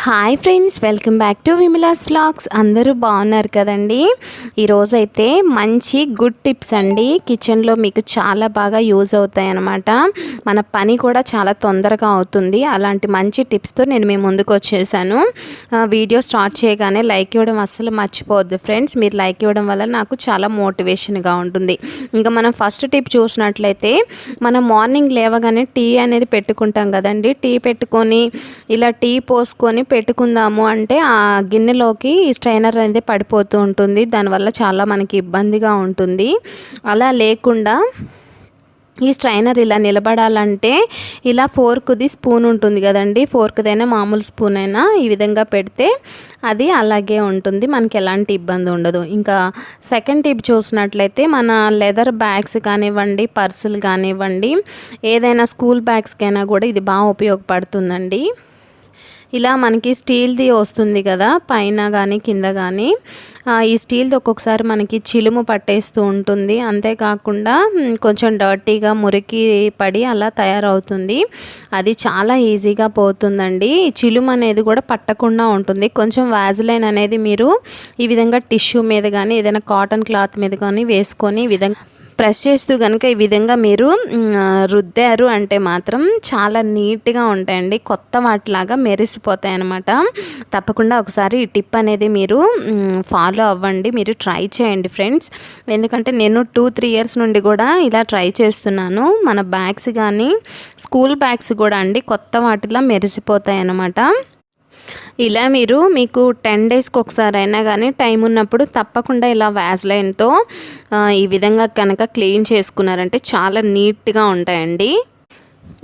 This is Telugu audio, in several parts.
Hi friends, welcome back to Vimala's vlogs. అందరూ బాగున్నారు కదండి. ఈరోజైతే మంచి గుడ్ టిప్స్ అండి. కిచెన్లో మీకు చాలా బాగా యూజ్ అవుతాయి అన్నమాట. మన పని కూడా చాలా తొందరగా అవుతుంది. అలాంటి మంచి టిప్స్తో నేను మీ ముందుకు వచ్చేసాను. వీడియో స్టార్ట్ చేయగానే లైక్ ఇవ్వడం అస్సలు మర్చిపోవద్దు ఫ్రెండ్స్. మీరు లైక్ ఇవ్వడం వల్ల నాకు చాలా మోటివేషన్గా ఉంటుంది. ఇంకా మనం ఫస్ట్ టిప్ చూసినట్లయితే, మనం మార్నింగ్ లేవగానే టీ అనేది పెట్టుకుంటాం కదండి. టీ పెట్టుకొని ఇలా టీ పోసుకొని పెట్టుకుందాము అంటే ఆ గిన్నెలోకి స్ట్రైనర్ అనేది పడిపోతూ ఉంటుంది. దానివల్ల చాలా మనకి ఇబ్బందిగా ఉంటుంది. అలా లేకుండా ఈ స్ట్రైనర్ ఇలా నిలబడాలంటే ఇలా ఫోర్క్ది స్పూన్ ఉంటుంది కదండి, ఫోర్క్దైనా మామూలు స్పూన్ అయినా ఈ విధంగా పెడితే అది అలాగే ఉంటుంది, మనకి ఎలాంటి ఇబ్బంది ఉండదు. ఇంకా సెకండ్ టిప్ చూసినట్లయితే, మన లెదర్ బ్యాగ్స్ కానివ్వండి, పర్సులు కానివ్వండి, ఏదైనా స్కూల్ బ్యాగ్స్కైనా కూడా ఇది బాగా ఉపయోగపడుతుందండి. ఇలా మనకి స్టీల్ది వస్తుంది కదా, పైన కానీ కింద కానీ. ఈ స్టీల్ది ఒక్కొక్కసారి మనకి చిలుము పట్టేస్తూ ఉంటుంది. అంతేకాకుండా కొంచెం డర్టీగా మురికి పడి అలా తయారవుతుంది. అది చాలా ఈజీగా పోతుందండి. చిలుము అనేది కూడా పట్టకుండా ఉంటుంది. కొంచెం వాజిలైన్ అనేది మీరు ఈ విధంగా టిష్యూ మీద కానీ ఏదైనా కాటన్ క్లాత్ మీద కానీ వేసుకొని ఈ విధంగా ప్రెస్ చేస్తూ కనుక ఈ విధంగా మీరు రుద్దారు అంటే మాత్రం చాలా నీట్గా ఉంటాయండి. కొత్త వాటిలాగా మెరిసిపోతాయి అన్నమాట. తప్పకుండా ఒకసారి ఈ టిప్ అనేది మీరు ఫాలో అవ్వండి, మీరు ట్రై చేయండి ఫ్రెండ్స్. ఎందుకంటే నేను 2-3 ఇయర్స్ నుండి కూడా ఇలా ట్రై చేస్తున్నాను. మన బ్యాగ్స్ కానీ స్కూల్ బ్యాగ్స్ కూడా అండి కొత్త వాటిలా మెరిసిపోతాయి అన్నమాట. ఇలా మీకు 10 డేస్కి ఒకసారి అయినా కానీ టైం ఉన్నప్పుడు తప్పకుండా ఇలా వ్యాజ్లైన్తో ఈ విధంగా కనుక క్లీన్ చేసుకున్నారంటే చాలా నీట్గా ఉంటాయండి.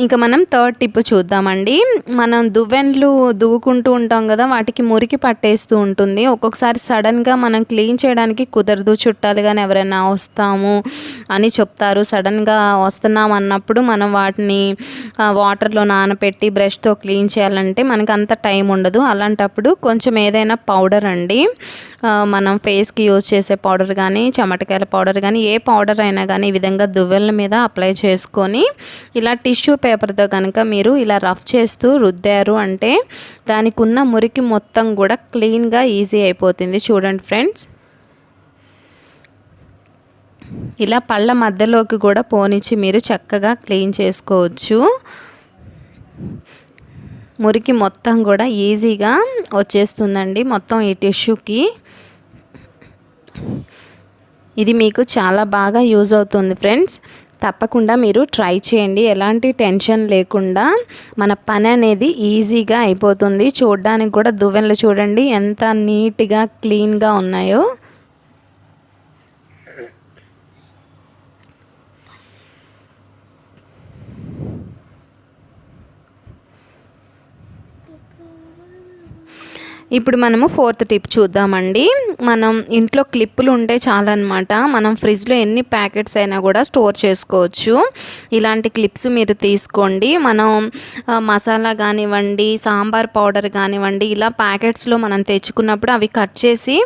ఇంకా మనం థర్డ్ టిప్ చూద్దామండి. మనం దువ్వెనలు దువ్వుకుంటూ ఉంటాం కదా, వాటికి మురికి పట్టేస్తూ ఉంటుంది. ఒక్కొక్కసారి సడన్గా మనం క్లీన్ చేయడానికి కుదరదు. చుట్టాలు కానీ ఎవరైనా వస్తాము అని చెప్తారు. సడన్గా వస్తున్నాం అన్నప్పుడు మనం వాటిని వాటర్లో నానబెట్టి బ్రష్తో క్లీన్ చేయాలంటే మనకు అంత టైం ఉండదు. అలాంటప్పుడు కొంచెం ఏదైనా పౌడర్ అండి, మనం ఫేస్కి యూజ్ చేసే పౌడర్ కానీ చెమటకాయల పౌడర్ కానీ ఏ పౌడర్ అయినా కానీ ఈ విధంగా దువ్వెల మీద అప్లై చేసుకొని ఇలా టిష్యూ పేపర్తో కనుక మీరు ఇలా రఫ్ చేస్తూ రుద్దారు అంటే దానికి ఉన్న మురికి మొత్తం కూడా క్లీన్గా ఈజీ అయిపోతుంది. చూడండి ఫ్రెండ్స్, ఇలా పళ్ళ మధ్యలోకి కూడా పోనిచ్చి మీరు చక్కగా క్లీన్ చేసుకోవచ్చు. మురికి మొత్తం కూడా ఈజీగా వచ్చేస్తుందండి మొత్తం ఈ టిష్యూకి. ఇది మీకు చాలా బాగా యూజ్ అవుతుంది ఫ్రెండ్స్. తప్పకుండా మీరు ట్రై చేయండి. ఎలాంటి టెన్షన్ లేకుండా మన పని అనేది ఈజీగా అయిపోతుంది. చూడడానికి కూడా దువ్వెనలు చూడండి ఎంత నీట్గా క్లీన్గా ఉన్నాయో. ఇప్పుడు మనము ఫోర్త్ టిప్ చూద్దామండి. మనం ఇంట్లో క్లిప్పులు ఉంటే చాలన్నమాట. మనం ఫ్రిడ్జ్లో ఎన్ని ప్యాకెట్స్ అయినా కూడా స్టోర్ చేసుకోవచ్చు. ఇలాంటి క్లిప్స్ మీరు తీసుకోండి. మనం మసాలా కానివ్వండి, సాంబార్ పౌడర్ కానివ్వండి, ఇలా ప్యాకెట్స్లో మనం తెచ్చుకున్నప్పుడు అవి కట్ చేసి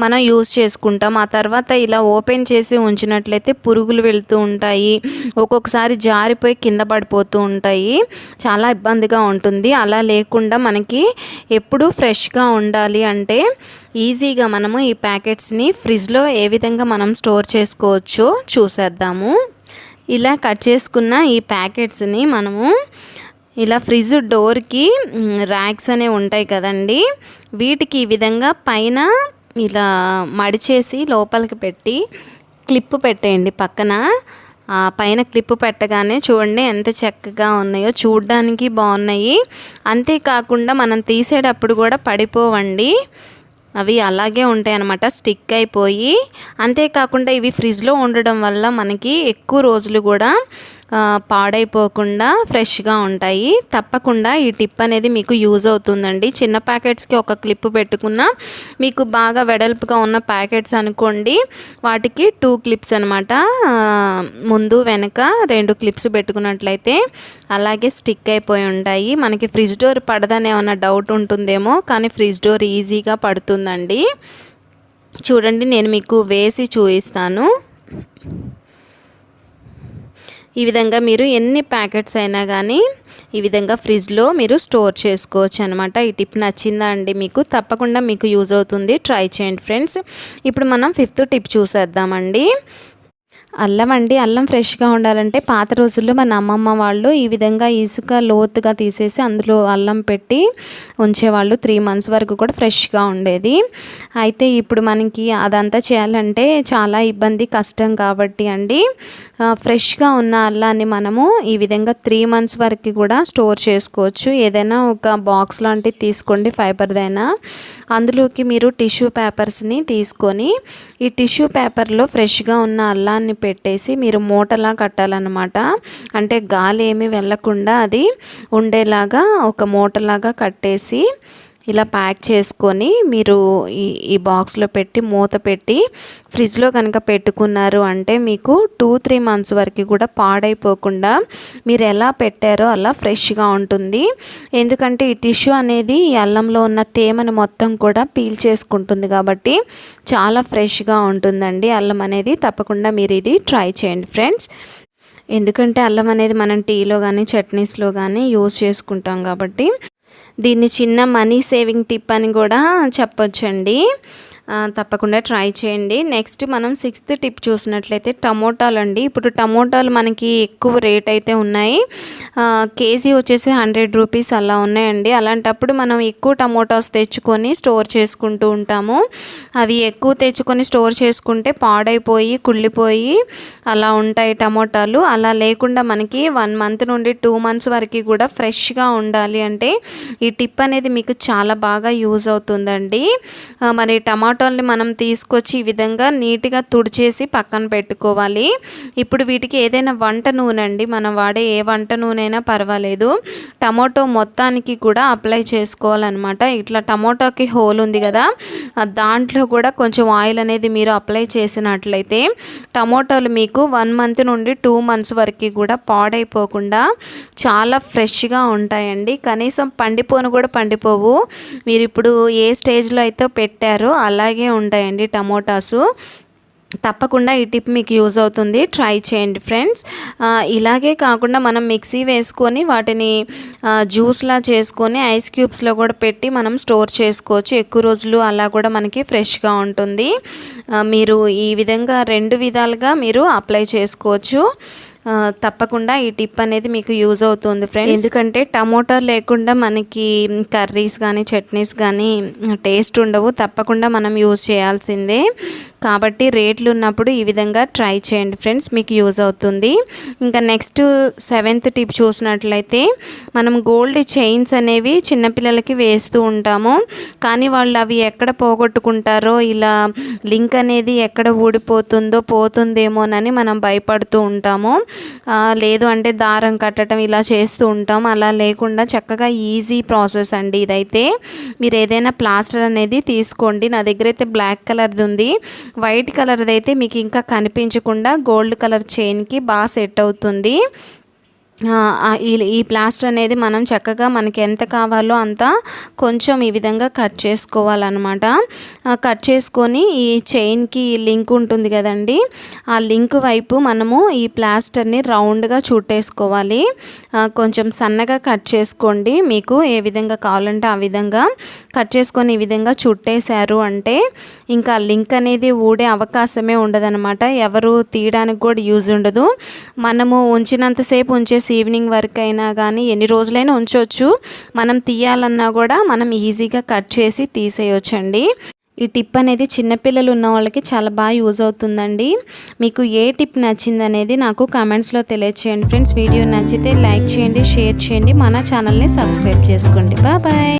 మనం యూజ్ చేసుకుంటాం. ఆ తర్వాత ఇలా ఓపెన్ చేసి ఉంచినట్లయితే పురుగులు వెళ్తూ ఉంటాయి, ఒక్కొక్కసారి జారిపోయి కింద పడిపోతూ ఉంటాయి, చాలా ఇబ్బందిగా ఉంటుంది. అలా లేకుండా మనకి ఎప్పుడు ఫ్రెష్గా ఉండాలి అంటే ఈజీగా మనము ఈ ప్యాకెట్స్ని ఫ్రిడ్జ్లో ఏ విధంగా మనం స్టోర్ చేసుకోవచ్చో చూసేద్దాము. ఇలా కట్ చేసుకున్న ఈ ప్యాకెట్స్ని మనము ఇలా ఫ్రిడ్జ్ డోర్కి ర్యాక్స్ అనేవి ఉంటాయి కదండి, వీటికి ఈ విధంగా పైన ఇలా మడిచేసి లోపలికి పెట్టి క్లిప్ పెట్టేయండి పక్కన. పైన క్లిప్ పెట్టగానే చూడండి ఎంత చక్కగా ఉన్నాయో, చూడడానికి బాగున్నాయి. అంతేకాకుండా మనం తీసేటప్పుడు కూడా పడిపోవండి, అవి అలాగే ఉంటాయి అన్నమాట, స్టిక్ అయిపోయి. అంతేకాకుండా ఇవి ఫ్రిడ్జ్లో ఉండడం వల్ల మనకి ఎక్కువ రోజులు కూడా పాడైపోకుండా ఫ్రెష్గా ఉంటాయి. తప్పకుండా ఈ టిప్ అనేది మీకు యూజ్ అవుతుందండి. చిన్న ప్యాకెట్స్కి ఒక క్లిప్ పెట్టుకున్నా, మీకు బాగా వెడల్పుగా ఉన్న ప్యాకెట్స్ అనుకోండి, వాటికి 2 క్లిప్స్ అనమాట, ముందు వెనక 2 క్లిప్స్ పెట్టుకున్నట్లయితే అలాగే స్టిక్ అయిపోయి ఉంటాయి. మనకి ఫ్రిడ్జ్ డోర్ పడదని ఏమన్నా డౌట్ ఉంటుందేమో, కానీ ఫ్రిడ్జ్ డోర్ ఈజీగా పడుతుందండి. చూడండి, నేను మీకు వేసి చూపిస్తాను. ఈ విధంగా మీరు ఎన్ని ప్యాకెట్స్ అయినా కానీ ఈ విధంగా ఫ్రిడ్జ్లో మీరు స్టోర్ చేసుకోవచ్చు అనమాట. ఈ టిప్ నచ్చిందా అండి మీకు? తప్పకుండా మీకు యూజ్ అవుతుంది, ట్రై చేయండి ఫ్రెండ్స్. ఇప్పుడు మనం 5th టిప్ చూసేద్దామండి. అల్లం అండి. అల్లం ఫ్రెష్గా ఉండాలంటే పాత రోజుల్లో మన అమ్మమ్మ వాళ్ళు ఈ విధంగా ఇసుక లోతుగా తీసేసి అందులో అల్లం పెట్టి ఉంచేవాళ్ళు. 3 months వరకు కూడా ఫ్రెష్గా ఉండేది. అయితే ఇప్పుడు మనకి అదంతా చేయాలంటే చాలా ఇబ్బంది, కష్టం కాబట్టి అండి ఫ్రెష్గా ఉన్న అల్లాన్ని మనము ఈ విధంగా 3 months వరకు కూడా స్టోర్ చేసుకోవచ్చు. ఏదైనా ఒక బాక్స్ లాంటిది తీసుకోండి, ఫైబర్దైనా. అందులోకి మీరు టిష్యూ పేపర్స్ని తీసుకొని ఈ టిష్యూ పేపర్లో ఫ్రెష్గా ఉన్న అల్లాన్ని పెట్టేసి మీరు మూటలా కట్టాలన్నమాట. అంటే గాలి ఏమీ వెళ్ళకుండా అది ఉండేలాగా ఒక మూటలాగా కట్టేసి ఇలా ప్యాక్ చేసుకొని మీరు ఈ బాక్స్లో పెట్టి మూత పెట్టి ఫ్రిడ్జ్లో కనుక పెట్టుకున్నారు అంటే మీకు 2-3 months వరకు కూడా పాడైపోకుండా మీరు ఎలా పెట్టారో అలా ఫ్రెష్గా ఉంటుంది. ఎందుకంటే ఈ టిష్యూ అనేది ఈ అల్లంలో ఉన్న తేమను మొత్తం కూడా పీల్ చేసుకుంటుంది కాబట్టి చాలా ఫ్రెష్గా ఉంటుందండి అల్లం అనేది. తప్పకుండా మీరు ఇది ట్రై చేయండి ఫ్రెండ్స్. ఎందుకంటే అల్లం అనేది మనం టీలో కానీ చట్నీస్లో కానీ యూజ్ చేసుకుంటాం కాబట్టి దీన్ని చిన్న మనీ సేవింగ్ టిప్ అని కూడా చెప్పొచ్చండి. తప్పకుండా ట్రై చేయండి. నెక్స్ట్ మనం 6th టిప్ చూసినట్లయితే టమోటాలు అండి. ఇప్పుడు టమోటాలు మనకి ఎక్కువ రేట్ అయితే ఉన్నాయి. కేజీ వచ్చేసి 100 రూపీస్ అలా ఉన్నాయండి. అలాంటప్పుడు మనం ఎక్కువ టమోటాస్ తెచ్చుకొని స్టోర్ చేసుకుంటూ ఉంటాము. అవి ఎక్కువ తెచ్చుకొని స్టోర్ చేసుకుంటే పాడైపోయి కుళ్ళిపోయి అలా ఉంటాయి టమోటాలు. అలా లేకుండా మనకి 1 month నుండి 2 months వరకు కూడా ఫ్రెష్గా ఉండాలి అంటే ఈ టిప్ అనేది మీకు చాలా బాగా యూజ్ అవుతుందండి. మరి టమాటాల్ని మనం తీసుకొచ్చి ఈ విధంగా నీట్గా తుడిచేసి పక్కన పెట్టుకోవాలి. ఇప్పుడు వీటికి ఏదైనా వంట నూనె అండి, మనం వాడే ఏ వంట నూనె అయినా పర్వాలేదు, టమాటో మొత్తానికి కూడా అప్లై చేసుకోవాలన్నమాట. ఇట్లా టమాటోకి హోల్ ఉంది కదా, దాంట్లో కూడా కొంచెం ఆయిల్ అనేది మీరు అప్లై చేసినట్లయితే టమాటోలు మీకు 1 month నుండి 2 months వరకు కూడా పాడైపోకుండా చాలా ఫ్రెష్గా ఉంటాయండి. కనీసం పండిపోను కూడా పండిపోవు. మీరు ఇప్పుడు ఏ స్టేజ్లో అయితే పెట్టారో అలాగే ఉంటాయండి టమోటాసు. తప్పకుండా ఈ టిప్ మీకు యూజ్ అవుతుంది, ట్రై చేయండి ఫ్రెండ్స్. ఇలాగే కాకుండా మనం మిక్సీ వేసుకొని వాటిని జ్యూస్లా చేసుకొని ఐస్ క్యూబ్స్లో కూడా పెట్టి మనం స్టోర్ చేసుకోవచ్చు. ఎక్కువ రోజులు అలా కూడా మనకి ఫ్రెష్గా ఉంటుంది. మీరు ఈ విధంగా 2 విధాలుగా మీరు అప్లై చేసుకోవచ్చు. తప్పకుండా ఈ టిప్ అనేది మీకు యూజ్ అవుతుంది ఫ్రెండ్స్. ఎందుకంటే టమోటా లేకుండా మనకి కర్రీస్ కానీ చట్నీస్ కానీ టేస్ట్ ఉండవు. తప్పకుండా మనం యూజ్ చేయాల్సిందే కాబట్టి రేట్లు ఉన్నప్పుడు ఈ విధంగా ట్రై చేయండి ఫ్రెండ్స్, మీకు యూజ్ అవుతుంది. ఇంకా నెక్స్ట్ 7th టిప్ చూసినట్లయితే మనం గోల్డ్ చైన్స్ అనేవి చిన్నపిల్లలకి వేస్తూ ఉంటాము. కానీ వాళ్ళు అవి ఎక్కడ పోగొట్టుకుంటారో, ఇలా లింక్ అనేది ఎక్కడ ఊడిపోతుందో పోతుందేమోనని మనం భయపడుతూ ఉంటాము. లేదు అంటే దారం కట్టడం ఇలా చేస్తూ ఉంటాం. అలా లేకుండా చక్కగా ఈజీ ప్రాసెస్ అండి ఇదైతే. మీరు ఏదైనా ప్లాస్టర్ అనేది తీసుకోండి. నా దగ్గర అయితే బ్లాక్ కలర్ది ఉంది. వైట్ కలర్ది అయితే మీకు ఇంకా కనిపించకుండా గోల్డ్ కలర్ చైన్కి బాగా సెట్ అవుతుంది. ఈ ప్లాస్టర్ అనేది మనం చక్కగా మనకి ఎంత కావాలో అంత కొంచెం ఈ విధంగా కట్ చేసుకోవాలన్నమాట. కట్ చేసుకొని ఈ చైన్కి లింక్ ఉంటుంది కదండి, ఆ లింక్ వైపు మనము ఈ ప్లాస్టర్ని రౌండ్గా చుట్టేసుకోవాలి. కొంచెం సన్నగా కట్ చేసుకోండి. మీకు ఏ విధంగా కావాలంటే ఆ విధంగా కట్ చేసుకొని ఈ విధంగా చుట్టేశారు అంటే ఇంకా లింక్ అనేది ఊడే అవకాశమే ఉండదన్నమాట. ఎవరు తీయడానికి కూడా యూజ్ ఉండదు. మనము ఉంచినంతసేపు ఉంచేసి ఈవినింగ్ వరకు అయినా కానీ ఎన్ని రోజులైనా ఉంచవచ్చు. మనం తీయాలన్నా కూడా మనం ఈజీగా కట్ చేసి తీసేయొచ్చండి. ఈ టిప్ అనేది చిన్నపిల్లలు ఉన్న వాళ్ళకి చాలా బాగా యూజ్ అవుతుందండి. మీకు ఏ టిప్ నచ్చింది అనేది నాకు కామెంట్స్లో తెలియచేయండి ఫ్రెండ్స్. వీడియో నచ్చితే లైక్ చేయండి, షేర్ చేయండి, మన ఛానల్ని సబ్స్క్రైబ్ చేసుకోండి. బాయ్.